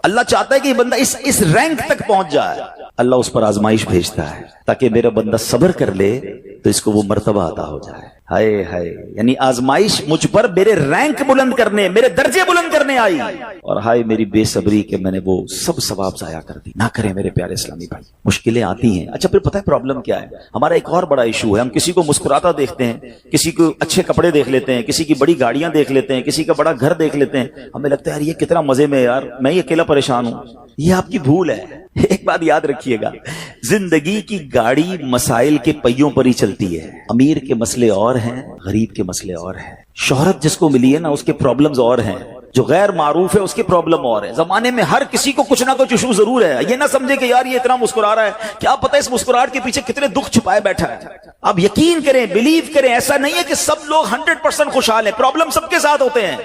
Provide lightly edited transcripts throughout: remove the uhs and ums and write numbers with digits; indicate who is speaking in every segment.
Speaker 1: اللہ چاہتا ہے کہ یہ بندہ اس رینک تک پہنچ جائے. اللہ اس پر آزمائش بھیجتا ہے تاکہ میرا بندہ صبر کر لے تو اس کو وہ مرتبہ عطا ہو جائے. ہائے ہائے، یعنی آزمائش مجھ پر میرے رینک بلند کرنے، میرے درجے بلند کرنے آئی، اور ہائے میری بے صبری کہ میں نے وہ سب ثواب ضائع کر دی. نہ کریں میرے پیارے اسلامی بھائی. مشکلیں آتی ہیں. اچھا پھر پتہ ہے پرابلم کیا ہے؟ ہمارا ایک اور بڑا ایشو ہے، ہم کسی کو مسکراتا دیکھتے ہیں، کسی کو اچھے کپڑے دیکھ لیتے ہیں، کسی کی بڑی گاڑیاں دیکھ لیتے ہیں، کسی کا بڑا گھر دیکھ لیتے ہیں، ہمیں لگتا ہے یار یہ کتنا مزے میں، یار میں ہی اکیلا پریشان ہوں. یہ آپ کی بھول ہے. ایک بات یاد رکھیے گا، زندگی کی گاڑی مسائل کے پہیوں پر ہی چلتی ہے. امیر کے مسئلے اور ہیں، غریب کے مسئلے اور ہیں. شہرت جس کو ملی ہے نا، اس کے پرابلمز اور ہیں. جو غیر معروف ہے اس کے پرابلم اور ہے. زمانے میں ہر کسی کو کچھ نہ کچھ ایشو ضرور ہے. یہ نہ سمجھے کہ یار یہ اتنا مسکرا رہا ہے، کیا پتہ اس مسکراہٹ کے پیچھے کتنے دکھ چھپائے بیٹھا ہے. آپ یقین کریں، بلیو کریں، ایسا نہیں ہے کہ سب لوگ 100% خوشحال ہیں. پرابلم سب کے ساتھ ہوتے ہیں.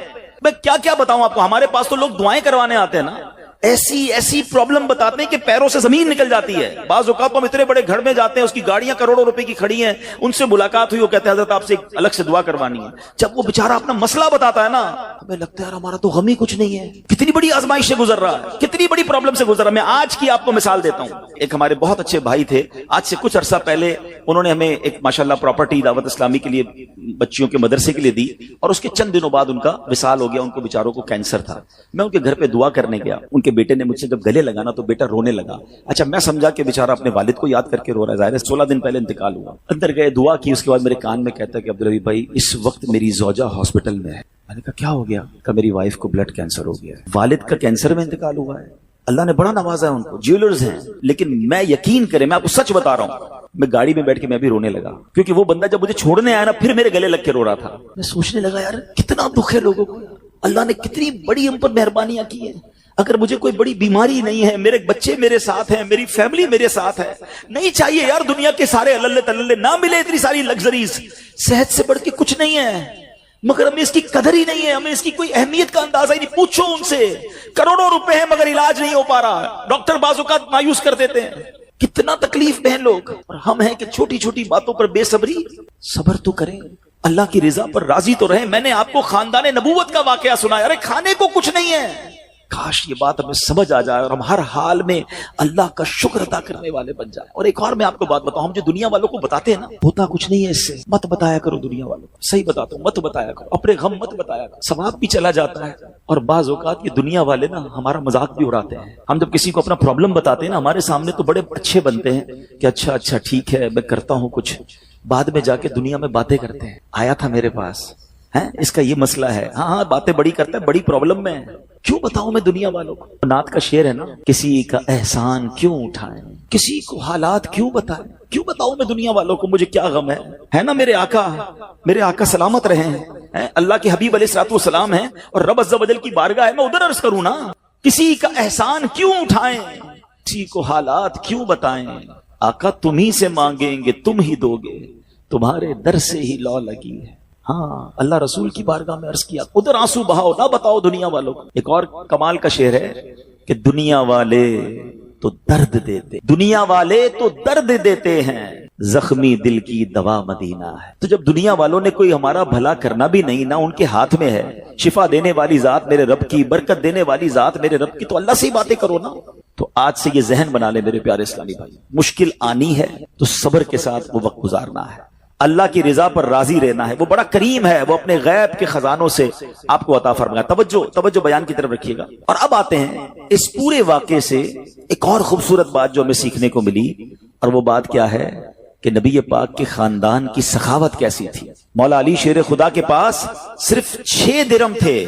Speaker 1: میں کیا بتاؤں آپ کو، ہمارے پاس تو لوگ دعائیں کروانے آتے ہیں نا، ایسی پرابلم بتاتے ہیں کہ پیروں سے زمین نکل جاتی ہے. بعض اوقات ہم اتنے بڑے گھر میں جاتے ہیں، اس کی گاڑیاں کروڑوں روپے کی کھڑی ہیں، ان سے ملاقات ہوئی، وہ کہتے ہیں حضرت آپ سے الگ سے دعا کروانی ہے. جب وہ بیچارہ اپنا مسئلہ بتاتا ہے نا، ہمیں لگتا ہے یار ہمارا تو غم ہی کچھ نہیں ہے. کتنی بڑی آزمائش سے گزر رہا ہے، کتنی بڑی پرابلم سے گزر رہا ہے. میں آج کی آپ کو مثال دیتا ہوں. ایک ہمارے بہت اچھے بھائی تھے، آج سے کچھ عرصہ پہلے انہوں نے ہمیں ایک ماشاءاللہ پراپرٹی دعوت اسلامی کے لیے، بچیوں کے مدرسے کے لیے دی، اور اس کے چند دنوں بعد ان کا وصال ہو گیا. ان کو بیچاروں کو کینسر تھا. میں ان کے گھر پہ دعا کرنے گیا. ان کے بیٹے نے مجھ سے جب گلے لگانا تو بیٹا رونے لگا. اچھا میں سمجھا کہ بیچارہ اپنے والد کو یاد کر کے رو رہا ہے، ظاہر ہے 16 دن پہلے انتقال ہوا. اندر گئے، دعا کی. اس کے بعد میرے کان میں کہتا ہے کہ عبدالحبیب بھائی اس وقت میری زوجہ ہاسپٹل میں ہے. میں نے کہا کیا ہو گیا؟ کہ میری وائف کو بلڈ کینسر ہو گیا ہے. والد کا کینسر میں انتقال ہوا ہے. اللہ نے بڑا نوازا ہے ان کو، جیولرز ہیں. لیکن میں یقین کریں، میں آپ کو سچ بتا رہا ہوں، میں گاڑی میں بیٹھ کے میں بھی رونے لگا، کیونکہ وہ بندہ جب مجھے چھوڑنے آیا نا پھر میرے گلے لگ کے رو رہا تھا. میں سوچنے لگا یار کتنا دکھ ہے لوگوں کو، اللہ نے کتنی بڑی ہم پر مہربانیاں کی ہیں. اگر مجھے کوئی بڑی بیماری نہیں ہے، میرے بچے میرے ساتھ ہیں، میری فیملی میرے ساتھ ہے، نہیں چاہیے یار دنیا کے سارے اللہ تللے نہ ملے اتنی ساری لگژریز، صحت سے بڑھ کے کچھ نہیں ہے، مگر ہمیں اس کی قدر ہی نہیں ہے، ہمیں اس کی کوئی اہمیت کا اندازہ ہی نہیں. پوچھو ان سے، کروڑوں روپے ہیں مگر علاج نہیں ہو پا رہا، ڈاکٹر بعض اوقات مایوس کر دیتے ہیں. کتنا تکلیف میں ہیں لوگ، اور ہم ہیں کہ چھوٹی چھوٹی باتوں پر بے صبری. صبر تو کریں، اللہ کی رضا پر راضی تو رہیں. میں نے آپ کو خاندان نبوت کا واقعہ سنایا. ارے کھانے کو کچھ نہیں ہے، کاش یہ بات ہمیں سمجھ آ جائے اور ہم ہر حال میں اللہ کا شکر ادا کرنے والے بن جائیں. اور ایک اور میں آپ کو بات بتاؤں، ہم جو دنیا والوں کو بتاتے ہیں نا، ہوتا کچھ نہیں ہے اس سے. مت بتایا کرو دنیا والوں کو، صحیح بتاتا ہوں، مت بتایا کرو. اپنے غم مت بتایا کرو، ثواب بھی چلا جاتا ہے. اور بعض اوقات یہ دنیا والے نا ہمارا مذاق بھی اڑاتے ہیں. ہم جب کسی کو اپنا پرابلم بتاتے ہیں نا، ہمارے سامنے تو بڑے اچھے بنتے ہیں کہ اچھا ٹھیک ہے میں کرتا ہوں کچھ. بعد میں جا کے دنیا میں باتیں کرتے ہیں، آیا تھا میرے پاس ہے، اس کا یہ مسئلہ ہے، ہاں باتیں بڑی کرتا ہے، بڑی پرابلم میں ہے. کیوں بتاؤں میں دنیا والوں کو؟ نعت کا شعر ہے نا، کسی کا احسان کیوں اٹھائیں، کسی کو حالات کیوں بتائیں. کیوں بتاؤں میں دنیا والوں کو مجھے کیا غم ہے نا. میرے آقا سلامت رہے ہیں، اللہ کے حبیب علیہ الصلوۃ والسلام ہیں، اور رب عز و جل کی بارگاہ ہے، میں ادھر عرض کروں نا. کسی کا احسان کیوں اٹھائیں، کسی کو حالات کیوں بتائیں. آقا تم ہی سے مانگیں گے تم ہی دو گے، تمہارے در سے ہی لو لگی ہے. ہاں اللہ رسول کی بارگاہ میں عرض کیا، ادھر آنسو بہاؤ، نہ بتاؤ دنیا والوں کو. ایک اور کمال کا شعر ہے کہ دنیا والے تو درد دیتے، دنیا والے تو درد دیتے ہیں، زخمی دل کی دوا مدینہ ہے. تو جب دنیا والوں نے کوئی ہمارا بھلا کرنا بھی نہیں، نہ ان کے ہاتھ میں ہے، شفا دینے والی ذات میرے رب کی، برکت دینے والی ذات میرے رب کی، تو اللہ سے ہی باتیں کرو نا. تو آج سے یہ ذہن بنا لے میرے پیارے اسلامی بھائی، مشکل آنی ہے تو صبر کے ساتھ وہ وقت گزارنا ہے، اللہ کی رضا پر راضی رہنا ہے. وہ بڑا کریم ہے، وہ اپنے غیب کے خزانوں سے آپ کو عطا فرمائے. توجہ بیان کی طرف رکھیے گا. اور اب آتے ہیں اس پورے واقعے سے ایک اور خوبصورت بات جو ہمیں سیکھنے کو ملی، اور وہ بات کیا ہے کہ نبی پاک کے خاندان کی سخاوت کیسی تھی. مولا علی شیر خدا کے پاس صرف 6 درہم تھے،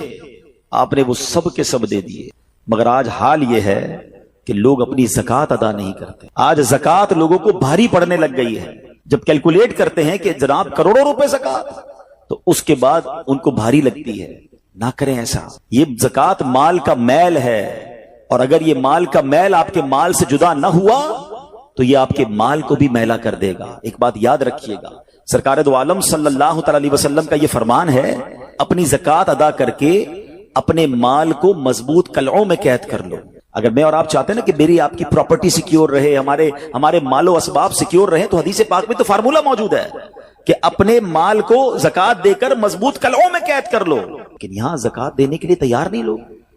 Speaker 1: آپ نے وہ سب کے سب دے دیے. مگر آج حال یہ ہے کہ لوگ اپنی زکوٰۃ ادا نہیں کرتے. آج زکوٰۃ لوگوں کو بھاری پڑنے لگ گئی ہے. جب کیلکولیٹ کرتے ہیں کہ جناب کروڑوں روپے زکوٰۃ، تو اس کے بعد ان کو بھاری لگتی ہے. نہ کریں ایسا. یہ زکوٰۃ مال کا میل ہے، اور اگر یہ مال کا میل آپ کے مال سے جدا نہ ہوا تو یہ آپ کے مال کو بھی میلا کر دے گا. ایک بات یاد رکھیے گا، سرکار دو عالم صلی اللہ تعالی علیہ وسلم کا یہ فرمان ہے، اپنی زکوٰۃ ادا کر کے اپنے مال کو مضبوط قلعوں میں قید کر لو. اگر میں اور آپ چاہتے ہیں نا کہ میری آپ کی پراپرٹی سیکیور رہے، ہمارے مال و اسباب سیکیور رہے، تو حدیث پاک میں تو فارمولہ موجود ہے کہ اپنے مال کو زکوٰۃ دے کر مضبوط قلعوں میں قید کر لو. لیکن یہاں زکوٰۃ دینے کے لیے تیار نہیں لوگ.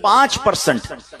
Speaker 1: 5%।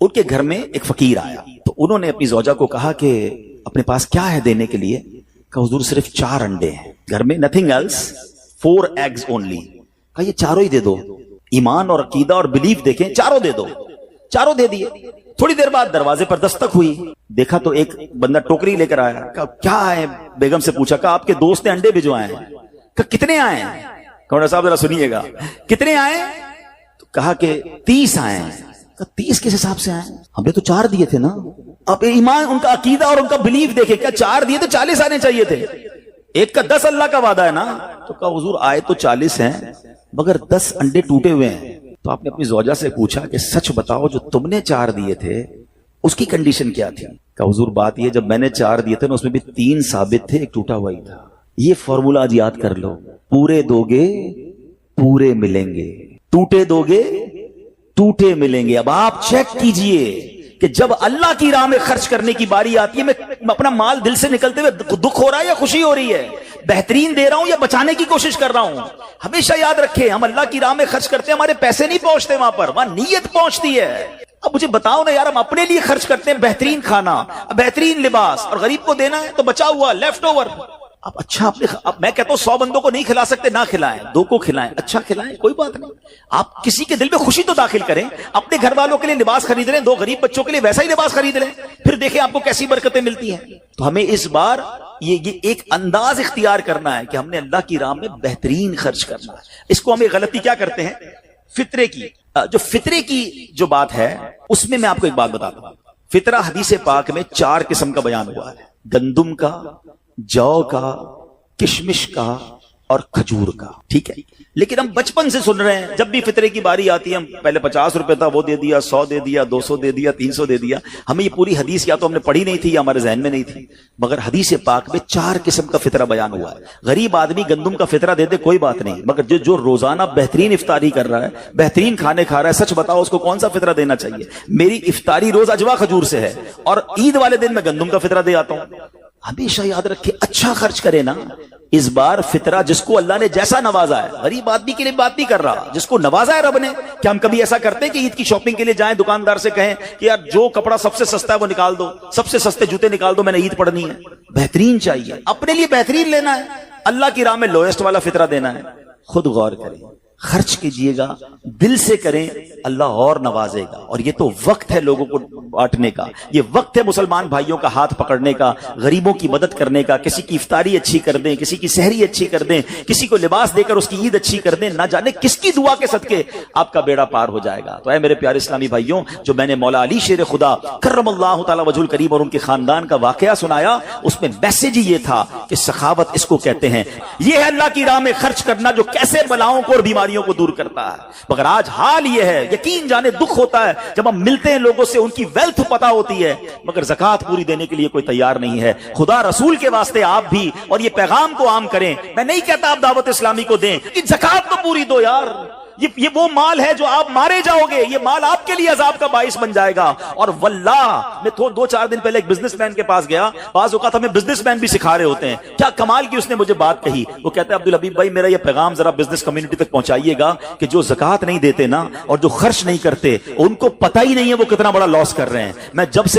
Speaker 1: ان کے گھر میں ایک فقیر آیا تو انہوں نے اپنی زوجہ کو کہا کہ اپنے پاس کیا ہے دینے کے لیے؟ کہا حضور صرف 4 انڈے ہیں گھر میں, نتھنگ ایلس, 4 eggs only. کہا یہ چاروں ہی دے دو. ایمان اور عقیدہ اور بلیف دیکھیں, چاروں دے دو. چاروں دے دیے. تھوڑی دیر بعد دروازے پر دستک ہوئی, دیکھا تو ایک بندہ ٹوکری لے کر آیا. کہا کیا ہے؟ بیگم سے پوچھا. کہا آپ کے دوست نے انڈے بھجوائے ہیں. کہا کتنے آئے ہیں؟ کہا صاحب ذرا سنیے گا, کتنے آئے؟ تو کہا کہ 30 آئے ہیں. 30 کس حساب سے آئے؟ ہم نے تو 4 دیے تھے نا. اب ایمان, ان کا عقیدہ اور ان کا بلیف دیکھے, کیا 4 دیے تو 40 آنے چاہیے تھے. ایک کا 10 اللہ کا وعدہ ہے نا. تو کہا حضور آئے تو 40 ہیں مگر 10 انڈے ٹوٹے ہوئے ہیں. تو آپ نے اپنی زوجہ سے پوچھا کہ سچ بتاؤ جو تم نے 4 دیے تھے اس کی کنڈیشن کیا تھی؟ کہا حضور بات یہ, جب میں نے 4 دیے تھے نا اس میں بھی 3 ثابت تھے, ایک ٹوٹا ہوا ہی تھا. یہ فارمولا آج یاد کر لو, پورے دو گے پورے ملیں گے, ٹوٹے دو گے ٹوٹے ملیں گے. اب آپ چیک کیجئے کہ جب اللہ کی راہ میں خرچ کرنے کی باری آتی ہے, میں اپنا مال دل سے نکلتے ہوئے دکھ ہو رہا ہے یا خوشی ہو رہی ہے, بہترین دے رہا ہوں یا بچانے کی کوشش کر رہا ہوں. ہمیشہ یاد رکھیں, ہم اللہ کی راہ میں خرچ کرتے ہیں, ہمارے پیسے نہیں پہنچتے وہاں پر, وہاں نیت پہنچتی ہے. اب مجھے بتاؤ نا یار, ہم اپنے لیے خرچ کرتے ہیں بہترین کھانا, بہترین لباس, اور غریب کو دینا ہے تو بچا ہوا لیفٹ اوور. اب اچھا اب میں کہتا ہوں 100 بندوں کو نہیں کھلا سکتے, نہ کھلائیں, 2 کو کھلائیں, اچھا کھلائیں, کوئی بات نہیں. آپ کسی کے دل میں خوشی تو داخل کریں, اپنے گھر والوں کے لیے لباس خرید لیں, 2 غریب بچوں کے لیے ویسا ہی لباس خرید لیں, پھر دیکھیں آپ کو کیسی برکتیں ملتی ہیں. تو ہمیں اس بار یہ ایک انداز اختیار کرنا ہے کہ ہم نے اللہ کی راہ میں بہترین خرچ کرنا ہے. اس کو ہمیں غلطی کیا کرتے ہیں, فطرے کی. جو فطرے کی جو بات ہے اس میں آپ کو ایک بات بتاتا ہوں. فطرہ حدیث پاک میں 4 قسم کا بیان ہوا ہے, گندم کا, جو کا, کشمش کا اور کھجور کا. ٹھیک ہے, لیکن ہم بچپن سے سن رہے ہیں, جب بھی فطرے کی باری آتی ہے ہم پہلے 50 روپے تھا وہ دے دیا, 100 دے دیا, 200 دے دیا, 300 دے دیا. ہمیں یہ پوری حدیث یا تو ہم نے پڑھی نہیں تھی یا ہمارے ذہن میں نہیں تھی, مگر حدیث پاک میں 4 قسم کا فطرہ بیان ہوا ہے. غریب آدمی گندم کا فطرہ دے دے کوئی بات نہیں, مگر جو روزانہ بہترین افطاری کر رہا ہے, بہترین کھانے کھا رہا ہے, سچ بتاؤ اس کو کون سا فطرہ دینا چاہیے؟ میری افطاری روز اجوا کھجور سے ہے اور عید والے دن میں گندم کا فطرہ دے آتا ہوں. ہمیشہ یاد رکھے, اچھا خرچ کرے نا. اس بار فطرہ جس کو اللہ نے جیسا نوازا ہے, غریب آدمی کے لیے بات نہیں کر رہا, جس کو نوازا ہے رب نے. کیا ہم کبھی ایسا کرتے ہیں کہ عید کی شاپنگ کے لیے جائیں, دکاندار سے کہیں کہ یار جو کپڑا سب سے سستا ہے وہ نکال دو, سب سے سستے جوتے نکال دو, میں نے عید پڑھنی ہے. بہترین چاہیے, اپنے لیے بہترین لینا ہے, اللہ کی راہ میں لوئسٹ والا فطرہ دینا ہے. خود غور کریں, خرچ کیجئے گا, دل سے کریں, اللہ اور نوازے گا. اور یہ تو وقت ہے لوگوں کو بانٹنے کا, یہ وقت ہے مسلمان بھائیوں کا ہاتھ پکڑنے کا, غریبوں کی مدد کرنے کا. کسی کی افطاری اچھی کر دیں, کسی کی سحری اچھی کر دیں, کسی کو لباس دے کر اس کی عید اچھی کر دیں. نہ جانے کس کی دعا کے صدقے آپ کا بیڑا پار ہو جائے گا. تو اے میرے پیارے اسلامی بھائیوں, جو میں نے مولا علی شیر خدا کرم اللہ تعالی وجہ الکریم اور ان کے خاندان کا واقعہ سنایا, اس میں میسج ہی یہ تھا کہ سخاوت اس کو کہتے ہیں. یہ ہے اللہ کی راہ میں خرچ کرنا جو کیسے بلاؤں کو اور بیماریوں کو دور کرتا ہے. مگر آج حال یہ ہے, یقین جانے دکھ ہوتا ہے جب ہم ملتے ہیں لوگوں سے, ان کی ویلتھ پتا ہوتی ہے مگر زکات پوری دینے کے لیے کوئی تیار نہیں ہے. خدا رسول کے واسطے آپ بھی اور یہ پیغام کو عام کریں. میں نہیں کہتا آپ دعوت اسلامی کو دیں, کہ زکات تو پوری دو یار. یہ وہ مال ہے جو آپ مارے جاؤ گے, یہ مال آپ کے لیے عذاب کا باعث بن جائے گا. اور واللہ میں 2-4 دن پہلے ایک بزنس مین کے پاس گیا, بعض اوقات ہمیں بزنس مین بھی سکھا رہے ہوتے ہیں. کیا کمال کی اس نے مجھے بات کہی, وہ کہتے ہیں عبدالحبیب بھائی میرا یہ پیغام ذرا بزنس کمیونٹی تک پہنچائیے گا کہ جو زکات نہیں دیتے نا اور جو خرچ نہیں کرتے, ان کو پتہ ہی نہیں ہے وہ کتنا بڑا لاس کر رہے ہیں.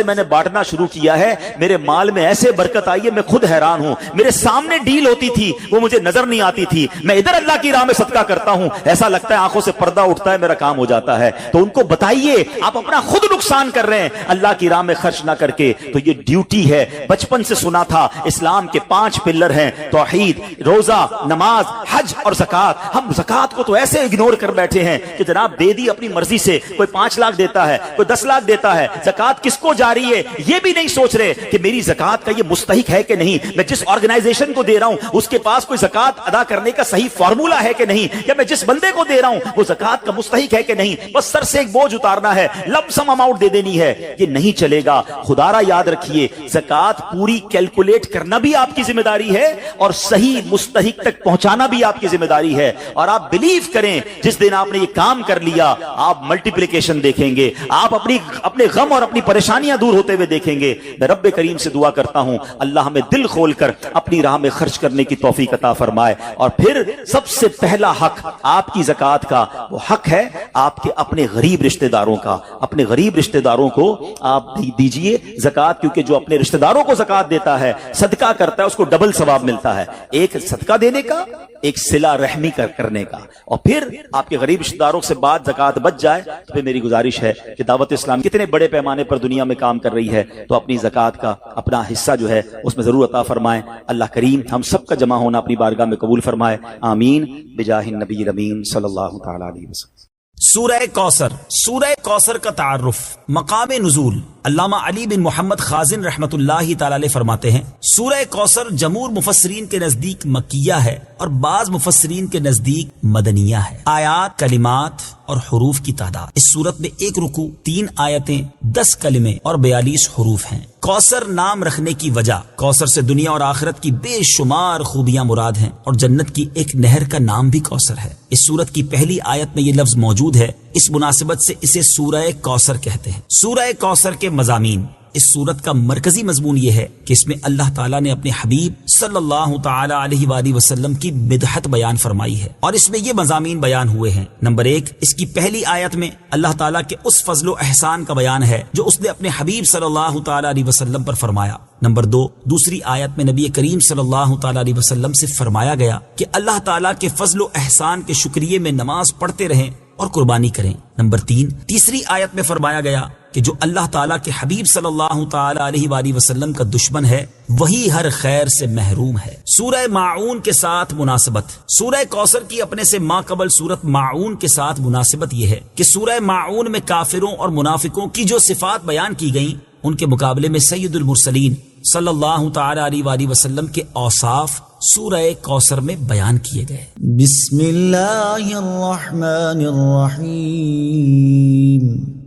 Speaker 1: میں نے بانٹنا شروع کیا ہے, میرے مال میں ایسے برکت آئی ہے, میں خود حیران ہوں. میرے سامنے ڈیل ہوتی تھی وہ مجھے نظر نہیں آتی تھی, میں ادھر اللہ کی راہ میں صدقہ کرتا ہوں, ایسا لگتا ہے آنکھوں سے پردہ اٹھتا ہے, میرا کام ہو جاتا ہے. تو ان کو بتائیے آپ اپنا خود نقصان کر رہے ہیں اللہ کی راہ میں خرچ نہ کر کے. تو یہ ڈیوٹی ہے, بچپن سے سنا تھا اسلام کے 5 پلر ہیں, توحید, روزہ, نماز, حج اور زکات. ہم زکات کو تو ایسے اگنور کر بیٹھے ہیں کہ جناب دے دی اپنی مرضی سے, کوئی 5 لاکھ دیتا ہے, کوئی 10 لاکھ دیتا ہے, زکات کس کو جاری ہے یہ بھی نہیں سوچ رہے کہ میری زکات کا یہ مستحق ہے کہ نہیں, میں جس آرگنائزیشن کو دے رہا ہوں اس کے پاس کوئی زکات ادا کرنے کا صحیح فارمولا ہے کہ نہیں, یا میں جس بندے کو دے رہا ہوں وہ زکات کا مستحق ہے کہ نہیں, بس سر سے ایک بوجھ اتارنا ہے, لم سم اماؤنٹ دے دینی ہے. یہ نہیں چلے گا. خدا را یاد رکھیے, زکات پوری کیلکولیٹ کرنا بھی آپ کی ذمہ داری ہے اور صحیح مستحق تک پہنچانا بھی آپ کی ذمہ داری ہے. اور آپ بلیو کریں, جس دن آپ نے یہ کام کر لیا آپ ملٹیپلیکیشن دیکھیں گے, آپ اپنے غم اور اپنی پریشانیاں دور ہوتے ہوئے دیکھیں گے. میں رب کریم سے دعا کرتا ہوں اللہ ہمیں دل کھول کر اپنی راہ میں خرچ کرنے کی توفیق عطا فرمائے. اور پھر سب سے پہلا حق آپ کی زکات کا وہ حق ہے آپ کے اپنے غریب رشتہ داروں کا. اپنے غریب رشتہ داروں کو آپ دیجئے زکات، کیونکہ جو اپنے رشتہ داروں کو زکات دیتا ہے، صدقہ کرتا ہے، اس کو ڈبل ثواب ملتا ہے، ایک صدقہ دینے کا، ایک صلہ رحمی کرنے کا۔ اور پھر آپ کے غریب رشتہ داروں سے بعد زکات بچ جائے تو پھر میری گزارش ہے کہ دعوت اسلام کتنے بڑے پیمانے پر دنیا میں کام کر رہی ہے، تو اپنی زکات کا اپنا حصہ جو ہے اس میں ضرور عطا فرمائیں۔ اللہ کریم ہم سب کا جمع ہونا اپنی بارگاہ میں قبول فرمائے، آمین بجاہ النبی الامین صلی اللہ تعالی علیہ وسلم۔
Speaker 2: سورہ کوثر۔ سورہ کوثر کا تعارف، مقام نزول۔ علامہ علی بن محمد خازن رحمت اللہ تعالی علیہ فرماتے ہیں سورہ کوثر جمہور مفسرین کے نزدیک مکیہ ہے اور بعض مفسرین کے نزدیک مدنیہ ہے۔ آیات، کلمات اور حروف کی تعداد، اس سورت میں 1 رکوع، 3 آیتیں، 10 کلمے اور 42 حروف ہیں۔ کوثر نام رکھنے کی وجہ، کوثر سے دنیا اور آخرت کی بے شمار خوبیاں مراد ہیں اور جنت کی ایک نہر کا نام بھی کوثر ہے۔ اس سورت کی پہلی آیت میں یہ لفظ موجود ہے، اس مناسبت سے اسے سورہ کوثر کہتے ہیں۔ سورہ کوثر کے مضامین، اس سورت کا مرکزی مضمون یہ ہے کہ اس میں اللہ تعالیٰ نے اپنے حبیب صلی اللہ تعالی علیہ وآلہ وسلم کی مدحت بیان فرمائی ہے، اور اس میں یہ مضامین بیان ہوئے ہیں۔ نمبر 1، اس کی پہلی آیت میں اللہ تعالیٰ کے اس فضل و احسان کا بیان ہے جو اس نے اپنے حبیب صلی اللہ تعالی علیہ وسلم پر فرمایا۔ نمبر 2، دوسری آیت میں نبی کریم صلی اللہ تعالی علیہ وسلم سے فرمایا گیا کہ اللہ تعالیٰ کے فضل و احسان کے شکریے میں نماز پڑھتے رہیں اور قربانی کریں۔ نمبر 3، تیسری آیت میں فرمایا گیا کہ جو اللہ تعالیٰ کے حبیب صلی اللہ تعالی علیہ وآلہ وسلم کا دشمن ہے وہی ہر خیر سے محروم ہے۔ سورہ ماعون کے ساتھ مناسبت، سورہ کوثر کی اپنے سے ما قبل سورت ماعون کے ساتھ مناسبت یہ ہے کہ سورہ ماعون میں کافروں اور منافقوں کی جو صفات بیان کی گئیں ان کے مقابلے میں سید المرسلین صلی اللہ تعالی علیہ وآلہ وسلم کے اوصاف سورہ کوثر میں بیان کیے گئے۔
Speaker 3: بسم اللہ الرحمن الرحیم۔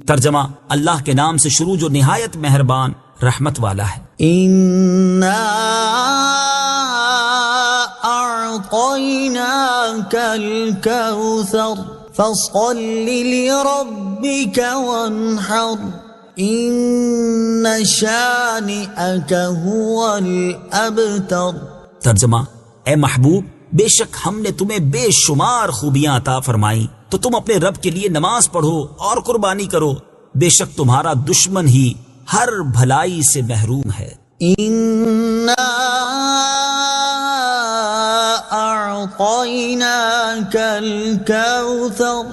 Speaker 2: ترجمہ، اللہ کے نام سے شروع جو نہایت مہربان رحمت والا ہے۔
Speaker 3: اِنَّا أَعْطَيْنَاكَ الْكَوْثَرَ فَصَلِّ لِرَبِّكَ وَانْحَرْ إِنَّ شَانِئَكَ هُوَ الْأَبْتَرُ۔
Speaker 2: ترجمہ، اے محبوب، بے شک ہم نے تمہیں بے شمار خوبیاں عطا فرمائیں تو تم اپنے رب کے لیے نماز پڑھو اور قربانی کرو، بے شک تمہارا دشمن ہی ہر بھلائی سے محروم ہے۔
Speaker 3: اِنَّا أَعْطَيْنَاكَ الْكَوْثَرَ۔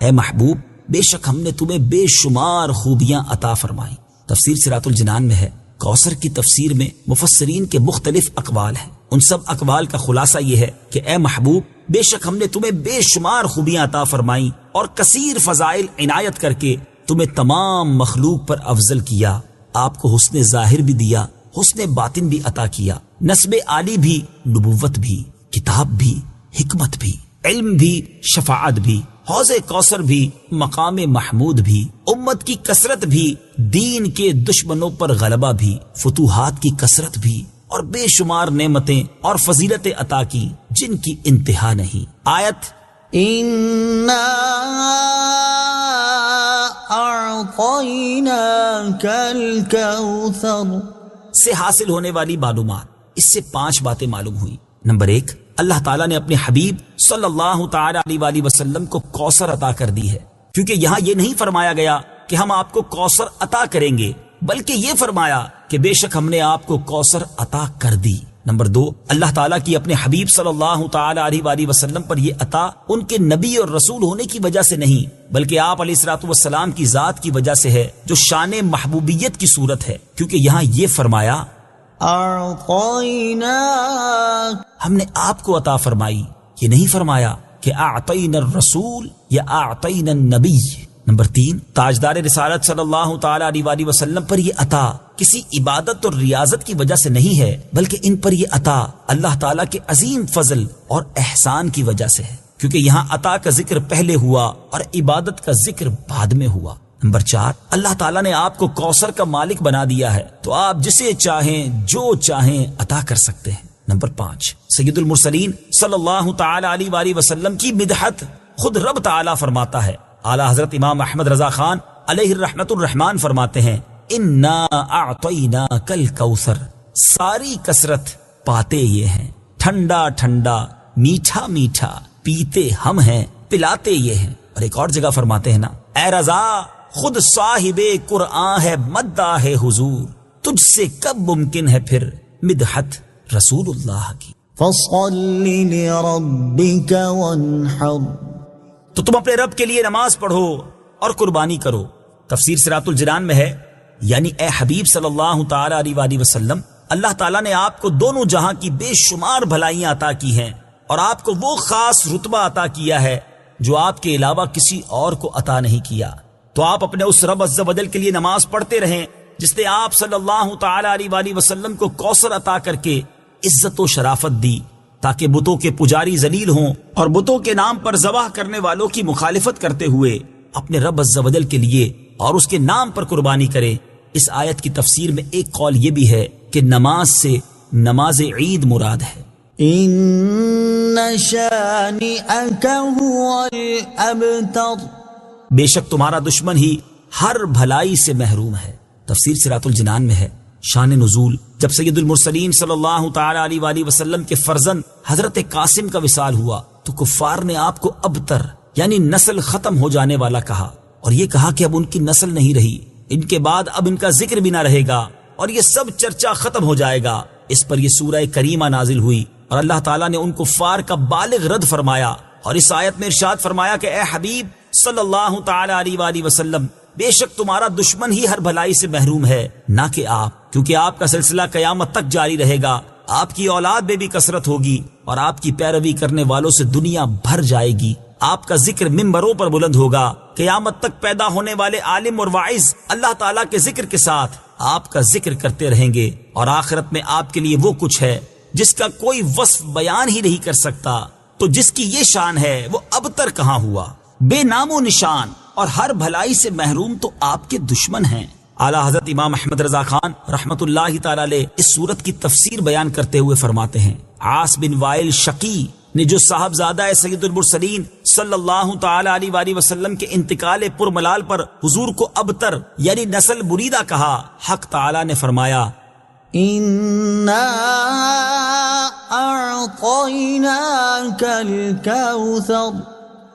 Speaker 2: اے محبوب، بے شک ہم نے تمہیں بے شمار خوبیاں عطا فرمائیں۔ تفسیر صراط الجنان میں ہے، کوثر کی تفسیر میں مفسرین کے مختلف اقوال ہیں، ان سب اقوال کا خلاصہ یہ ہے کہ اے محبوب، بے شک ہم نے تمہیں بے شمار خوبیاں عطا فرمائیں اور کثیر فضائل عنایت کر کے تمہیں تمام مخلوق پر افضل کیا، آپ کو حسن ظاہر بھی دیا، حسن باطن بھی عطا کیا، نسب عالی بھی، نبوت بھی، کتاب بھی، حکمت بھی، علم بھی، شفاعت بھی، حوض کوثر بھی، مقام محمود بھی، امت کی کثرت بھی، دین کے دشمنوں پر غلبہ بھی، فتوحات کی کثرت بھی، اور بے شمار نعمتیں اور فضیلتیں عطا کی جن کی انتہا نہیں۔ آیت
Speaker 3: اِنَّا أَعْطَيْنَاكَ الْكَوْثَرَ
Speaker 2: سے حاصل ہونے والی معلومات، اس سے 5 باتیں معلوم ہوئی۔ نمبر 1، اللہ تعالیٰ نے اپنے حبیب صلی اللہ تعالی علیہ وآلہ وسلم کو کوثر عطا کر دی ہے، کیونکہ یہاں یہ نہیں فرمایا گیا کہ ہم آپ کو کوثر عطا کریں گے، بلکہ یہ فرمایا کہ بے شک ہم نے آپ کو کوثر عطا کر دی۔ نمبر 2، اللہ تعالیٰ کی اپنے حبیب صلی اللہ تعالی علیہ وآلہ وسلم پر یہ عطا ان کے نبی اور رسول ہونے کی وجہ سے نہیں، بلکہ آپ علیہ الصلوۃ والسلام کی ذات کی وجہ سے ہے، جو شان محبوبیت کی صورت ہے، کیونکہ یہاں یہ فرمایا
Speaker 3: أَعْطَيْنَاكَ،
Speaker 2: ہم نے آپ کو عطا فرمائی، یہ نہیں فرمایا کہ اعطینا الرسول یا اعطینا النبی۔ نمبر 3، تاجدار رسالت صلی اللہ تعالی علیہ وآلہ وسلم پر یہ عطا کسی عبادت اور ریاضت کی وجہ سے نہیں ہے، بلکہ ان پر یہ عطا اللہ تعالیٰ کے عظیم فضل اور احسان کی وجہ سے ہے، کیونکہ یہاں عطا کا ذکر پہلے ہوا اور عبادت کا ذکر بعد میں ہوا۔ نمبر 4، اللہ تعالیٰ نے آپ کو کوثر کا مالک بنا دیا ہے تو آپ جسے چاہیں جو چاہیں عطا کر سکتے ہیں۔ نمبر 5، سید المرسلین صلی اللہ تعالی علیہ وآلہ وسلم کی مدحت خود رب تعالیٰ فرماتا ہے۔ اعلیٰ حضرت امام احمد رضا خان علیہ الرحمت الرحمان فرماتے ہیں، انا اعطیناک الکوثر، ساری کثرت پاتے یہ ہیں، ٹھنڈا ٹھنڈا، میٹھا میٹھا، پیتے ہم ہیں، پلاتے یہ ہیں۔ اور ایک اور جگہ فرماتے ہیں نا، اے رضا خود صاحب قرآن ہے مداح ہے حضور، تجھ سے کب ممکن ہے پھر مدحت رسول اللہ کی۔
Speaker 3: فصل لربك وانحر،
Speaker 2: تو تم اپنے رب کے لیے نماز پڑھو اور قربانی کرو۔ تفسیر صراط الجنان میں ہے، یعنی اے حبیب صلی اللہ تعالی علیہ وآلہ وسلم، اللہ تعالیٰ نے آپ کو دونوں جہاں کی بے شمار بھلائیاں عطا کی ہیں، اور آپ کو وہ خاص رتبہ عطا کیا ہے جو آپ کے علاوہ کسی اور کو عطا نہیں کیا۔ تو آپ اپنے اس رب عز و جل کے لیے نماز پڑھتے رہیں جس نے آپ صلی اللہ تعالی علیہ وآلہ وسلم کو کوثر عطا کر کے عزت و شرافت دی، تاکہ بتوں کے پجاری ذلیل ہوں اور بتوں کے نام پر ذبح کرنے والوں کی مخالفت کرتے ہوئے اپنے رب عز و جل کے لیے اور اس کے نام پر قربانی کریں۔ اس آیت کی تفسیر میں ایک قول یہ بھی ہے کہ نماز سے نماز عید مراد ہے۔
Speaker 3: ان شانئك هو الابتر،
Speaker 2: بے شک تمہارا دشمن ہی ہر بھلائی سے محروم ہے۔ تفسیر صراط الجنان میں ہے۔ شان نزول، جب سید المرسلین صلی اللہ تعالی علیہ وآلہ وسلم کے فرزند حضرت قاسم کا وصال ہوا تو کفار نے آپ کو ابتر یعنی نسل ختم ہو جانے والا کہا، اور یہ کہا کہ اب ان کی نسل نہیں رہی، ان کے بعد اب ان کا ذکر بھی نہ رہے گا اور یہ سب چرچا ختم ہو جائے گا۔ اس پر یہ سورہ کریمہ نازل ہوئی اور اللہ تعالیٰ نے ان کفار کا بالغ رد فرمایا، اور اس آیت میں ارشاد فرمایا کہ اے حبیب صلی اللہ تعالی علیہ وآلہ وسلم، بے شک تمہارا دشمن ہی ہر بھلائی سے محروم ہے، نہ کہ آپ، کیونکہ آپ کا سلسلہ قیامت تک جاری رہے گا، آپ کی اولاد میں بھی کثرت ہوگی اور آپ کی پیروی کرنے والوں سے دنیا بھر جائے گی۔ آپ کا ذکر ممبروں پر بلند ہوگا، قیامت تک پیدا ہونے والے عالم اور واعظ اللہ تعالیٰ کے ذکر کے ساتھ آپ کا ذکر کرتے رہیں گے، اور آخرت میں آپ کے لیے وہ کچھ ہے جس کا کوئی وصف بیان ہی نہیں کر سکتا۔ تو جس کی یہ شان ہے وہ ابتر کہاں ہوا، بے نام و نشان اور ہر بھلائی سے محروم تو آپ کے دشمن ہیں۔ اعلیٰ حضرت امام احمد رضا خان رحمت اللہ تعالی علیہ اس سورت کی تفسیر بیان کرتے ہوئے فرماتے ہیں، عاص بن وائل شقی نے جو صاحبزادہ سید المرسلین صلی اللہ تعالی علیہ وآلہ وسلم کے انتقال پرملال پر حضور کو ابتر یعنی نسل بریدہ کہا، حق تعالی نے فرمایا
Speaker 3: انا اعطیناک الکوثر،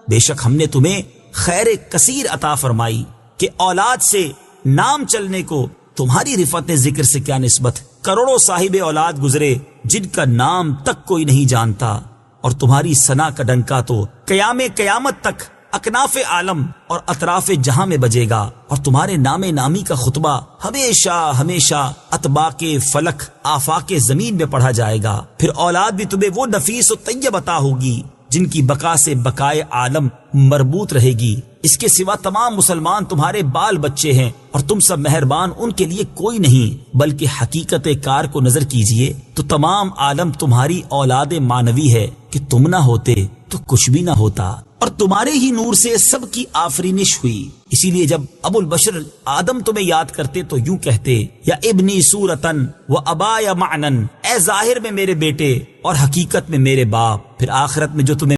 Speaker 2: بے شک ہم نے تمہیں خیر کثیر عطا فرمائی کہ اولاد سے نام چلنے کو تمہاری رفعت ذکر سے کیا نسبت، کروڑوں صاحب اولاد گزرے جن کا نام تک کوئی نہیں جانتا، اور تمہاری ثنا کا ڈنکا تو قیامت تک اکناف عالم اور اطراف جہاں میں بجے گا، اور تمہارے نام نامی کا خطبہ ہمیشہ ہمیشہ اطباق فلک آفاق زمین میں پڑھا جائے گا۔ پھر اولاد بھی تمہیں وہ نفیس و طیب عطا ہوگی جن کی بقا سے بقائے عالم مربوط رہے گی۔ اس کے سوا تمام مسلمان تمہارے بال بچے ہیں، اور تم سب مہربان ان کے لیے کوئی نہیں، بلکہ حقیقت کار کو نظر کیجئے تو تمام عالم تمہاری اولاد مانوی ہے کہ تم نہ ہوتے تو کچھ بھی نہ ہوتا، اور تمہارے ہی نور سے سب کی آفرینش ہوئی۔ اسی لیے جب ابو البشر آدم تمہیں یاد کرتے تو یوں کہتے، یا ابنی صورتن و ابا یا معنن، اے ظاہر میں میرے بیٹے اور حقیقت میں میرے باپ۔ پھر آخرت میں جو تمہیں